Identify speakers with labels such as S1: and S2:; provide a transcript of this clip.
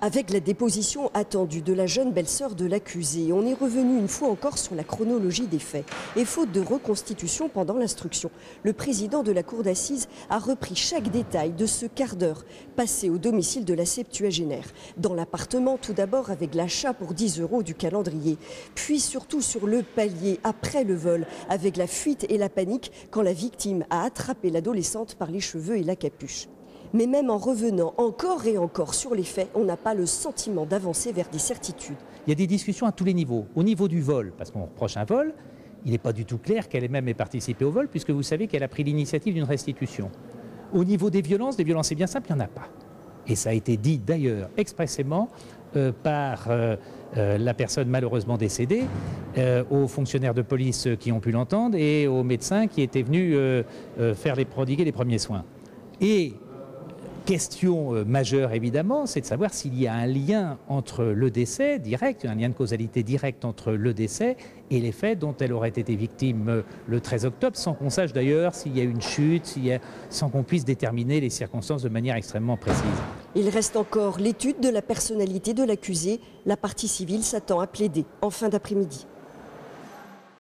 S1: Avec la déposition attendue de la jeune belle-sœur de l'accusé, on est revenu une fois encore sur la chronologie des faits. Et faute de reconstitution pendant l'instruction, le président de la cour d'assises a repris chaque détail de ce quart d'heure passé au domicile de la septuagénaire. Dans l'appartement, tout d'abord avec l'achat pour 10 € du calendrier, puis surtout sur le palier après le vol, avec la fuite et la panique quand la victime a attrapé l'adolescente par les cheveux et la capuche. Mais même en revenant encore et encore sur les faits, on n'a pas le sentiment d'avancer vers des certitudes.
S2: Il y a des discussions à tous les niveaux. Au niveau du vol, parce qu'on reproche un vol, il n'est pas du tout clair qu'elle ait même participé au vol, puisque vous savez qu'elle a pris l'initiative d'une restitution. Au niveau des violences, c'est bien simple, il n'y en a pas. Et ça a été dit d'ailleurs expressément par la personne malheureusement décédée, aux fonctionnaires de police qui ont pu l'entendre et aux médecins qui étaient venus prodiguer les premiers soins. Et question majeure évidemment, c'est de savoir s'il y a un lien entre le décès direct, un lien de causalité direct entre le décès et les faits dont elle aurait été victime le 13 octobre, sans qu'on sache d'ailleurs s'il y a une chute, sans qu'on puisse déterminer les circonstances de manière extrêmement précise.
S1: Il reste encore l'étude de la personnalité de l'accusé. La partie civile s'attend à plaider en fin d'après-midi.